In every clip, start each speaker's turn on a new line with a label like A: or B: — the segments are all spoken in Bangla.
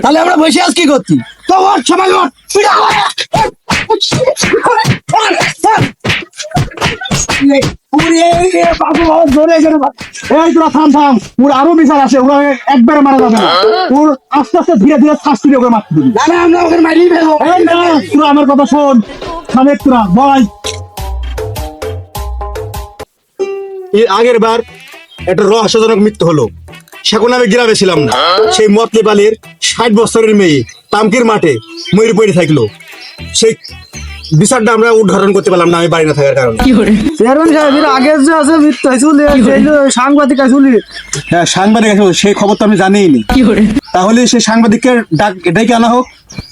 A: তাহলে আমরা বসে আজ কি করছি? তো ওর সবাই ওর আরো বিচার আছে, ওরা একবারে মারা যাবে না, ওর আস্তে আস্তে ধীরে ধীরে শাস্তি দিয়ে ওকে মারতে দিবি। আমরা ওকে মারিয়ে ফেলবো। তোরা আমার কথা শোন, সাবেক তোরা বল। এর আগের বার একটা রহস্যজনক মৃত্যু হলো, সেখন আমি গ্রামে ছিলাম না। সেই মতলেবালির 60 বছরের মেয়ে তামকির মাঠে ময়ূর পড়ে থাকলো, সেই বিচারটা আমরা উদ্ঘাটন করতে পারলাম না, আমি বাড়ি না থাকার কারণে।
B: চেয়ারম্যান সাহেব এর আগের যে আছে মৃত্যু হয়েছিল, সাংবাদিক আসলে
A: হ্যাঁ সাংবাদিক আছে, সেই খবর তো আমি জানিই নি। তাহলে সেই সাংবাদিককে এটাই আনা হোক,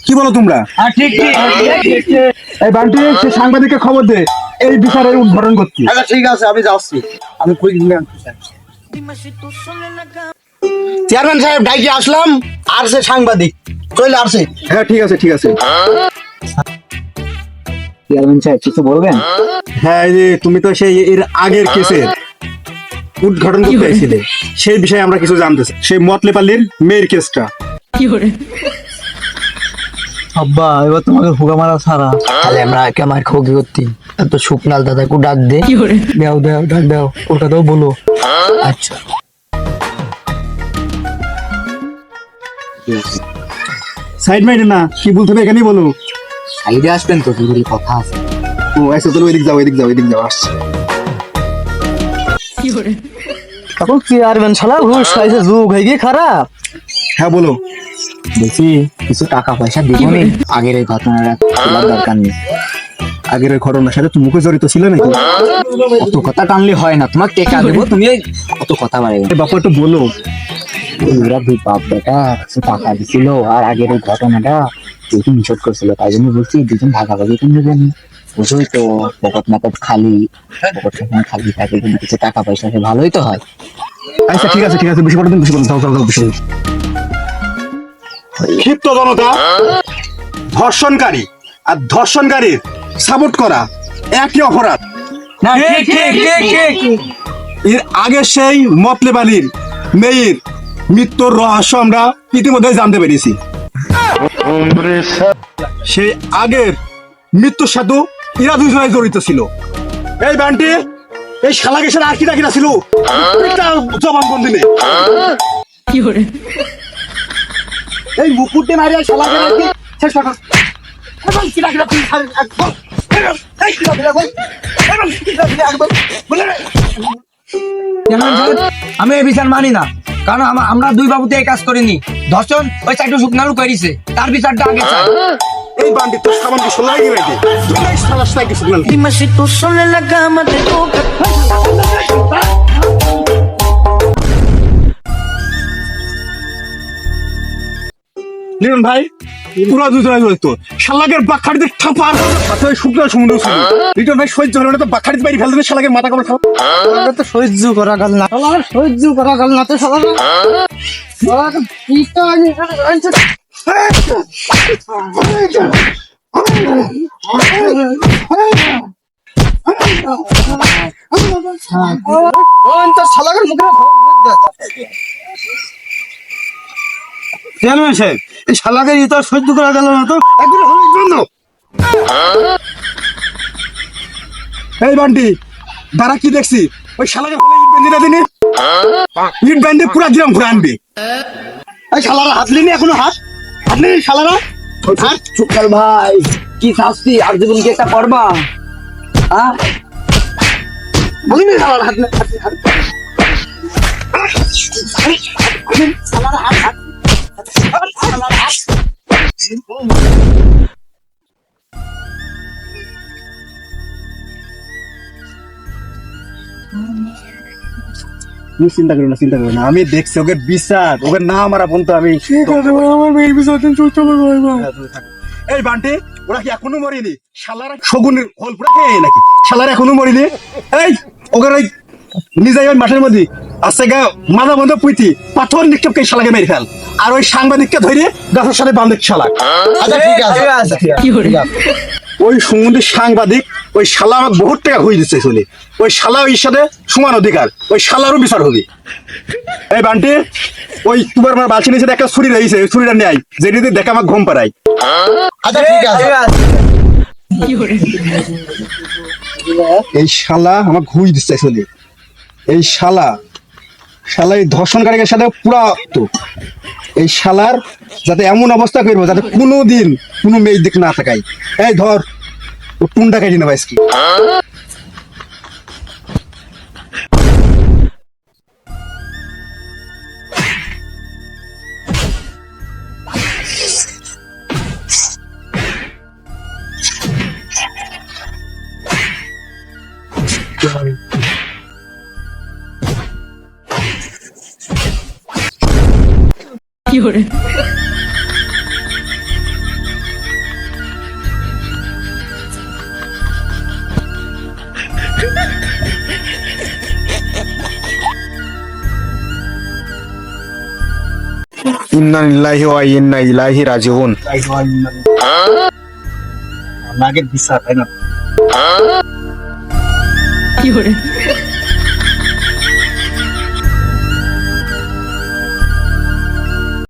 A: কি বলো তোমরা?
B: ঠিক
A: এই বান্টি সেই সাংবাদিককে খবর দে, এই বিচারের উদ্ঘাটন করছি।
B: আচ্ছা ঠিক আছে, আমি যাচ্ছি।
A: আমি কই চেয়ারম্যান সাহেব ডাইকে আসলাম, আর সে সাংবাদিক চলে আসছে। হ্যাঁ ঠিক আছে ঠিক আছে।
B: চেয়ারম্যান সাহেব কিছু বলবেন?
A: হ্যাঁ এই যে তুমি তো সেই এর আগের কেসের উদ্ঘাটন করতে এসেছিলে, সেই বিষয়ে আমরা কিছু জানতে চাই, সেই মতলেপাল্লির মেয়ের কেসটা।
B: আব্বা এবার তোমাকে হুগা মারা ছাড়া
C: তাহলে আমরা কেমন খোঁজ করতি? তো শুকনাল দাদাকে ডাক দে,
B: দেও দেও ডাক দাও, কলকাতাও বলো।
C: আচ্ছা
A: সাইড মাইন্ড না, কি বলতে হবে এখানেই বলো।
C: সাইডে আসবেন তো, জরুরি কথা আছে।
A: ও আচ্ছা তাহলে ওইদিক যাও ওইদিক যাও ওইদিক যাও, আসছে।
B: এখন চেয়ারম্যান শালা ঘুষ খাইছে, যুগ হয়ে গিয়ে খারাপ।
A: হ্যাঁ বলো।
C: দেখি কিছু টাকা পয়সা দিব নি, আগের এই ঘটনাটা তোলার দরকার নেই।
A: আগের ওই ঘটনার সাথে তুমি জড়িত ছিল নাকি?
C: অত কথা টানলে হয় না, তোমাকে টেকা দেবো, তুমি অত কথা বাড়ে।
A: বাপু একটু বলো।
C: ওরা দুই বাপ বেটা কিছু টাকা দিছিল, আর আগের ওই ঘটনাটা দুজন নিষেধ করছিল, তাই জন্য বলছি দুজন ভাগাভাগি করে নেবেন। বুঝোই তো, পকেট মাকট খালি, পকেট যখন খালি থাকে কিন্তু কিছু টাকা পয়সা আছে, ভালোই তো হয়।
A: আচ্ছা ঠিক আছে ঠিক আছে, বেশি পড়ে বেশি পড়ে দাও দাও বেশি। ক্ষিপ্ত জনতা, ধর্ষণকারী আর ধর্ষণকারীর সাপোর্ট করা একই অপরাধ। এর আগে সেই মতলেবালির মেয়ের মৃত্যুর রহস্য আমরা ইতিমধ্যে জানতে পেরেছি। সেই আগের মৃত্যুর সাথে এরা দুজনে জড়িত ছিল। এই বান্টি, এই শালা গেছেন আর কিনা কিনা ছিল, জবানবন্দি নেই। এই মুকুটে মারিয়া শালা গেছে শেষ কথা। এবং কিনা কিনা তুই একদম এই কিনা কিনা বল, এবং কিনা কিনা একদম বলে।
B: আমি এই বিচার মানি না, কারণ আমরা দুই বাবুতে এই কাজ করিনি। ধর্ষণ ওই সাইডে শুকনালু করিছে, তার বিচারটা আগে চাই।
A: এই বান্টি তোর সামান কিছু লাগে নাকি? তুই শালাস নাই কিছু না।
D: Dime si tú solo en la cama te toca.
A: Limon ভাই, পুরা দুজনে জড়িত। শালাকের বাখাড়িতে ঠাপার মাথায় শুকনো সমুদ্র ছিল। লিটন ভাই সহ্য হলো না, তো বাখাড়িতে বাইরে ফেলতে শালাকের মাথা কামড় খাও।
B: তো সহ্য করা গেল না, সহ্য করা গেল না তো শালা।
A: চেয়ারম্যান সাহেব, এই শালাকের ইতো সহ্য করা গেল না তো একদিন হলো জন্য। এই বান্টি দাঁড়া, কি দেখছি? ওই শালাকে হলে ইট বেঁধে দিনি, ইট বেঁধে পুরা গ্রাম ঘুরে আনবি। এই শালারা হাত লিনি, এখনো হাত হাত লিনি শালারা।
C: চুকাল ভাই, কি শাস্তি আর জীবন কি একটা করবা? হ্যাঁ
A: বলিনি শালারা হাত হাত শালারা হাত হাত শালারা হাত। চিন্তা করো না চিন্তা করো না, আমি দেখছি ওকে বিচার, ওকে না মারা পর্যন্ত আমি
B: আমার মেয়ের বিচার দিন সুস্থ করবো।
A: এই বান্টি, ওরা কি এখনো মরিনি? শালারা শগুনের হল পুরা খেয়ে নাকি? শালারা এখনো মরিনি? এই ওকে ওই নিজে ওই মাঠের মধ্যে আস্তে গা মাথা বন্ধ পুঁতি পাথর নিক্ষেপকে শালাকে মেরে ফেল, আর ওই সাংবাদিককে ধরে গাছের সাথে বান্ধব শালা। আচ্ছা ঠিক আছে, ওই সমুদ্রের সাংবাদিক ওই শালা আমাকে বহুত টাকা হয়ে দিচ্ছে চলে, ওই শালা ওই সাথে সমান অধিকার, ওই শালারও বিচার হবে। এই বান্টি, ওই তোমার আমার বালছি নিচে একটা ছুরি রয়েছে, ওই ছুরিটা নেয়, যেটি দিয়ে দেখে আমার ঘুম পাড়ায়।
C: আচ্ছা ঠিক আছে।
A: এই শালা আমার ঘুষ দিচ্ছে চলে, এই শালা এই ধর্ষণকারীর সাথে পুরা তো এই শালার যাতে এমন অবস্থা করবো যাতে কোনোদিন কোনো মেয়ের দিক না তাকাই। এই ধর ও টুনটা কেটে নেবা আজকে।
E: ইন্না লিল্লাহি ওয়া ইন্না ইলাইহি রাজিউন।
A: আমাকে বিচার তাই না?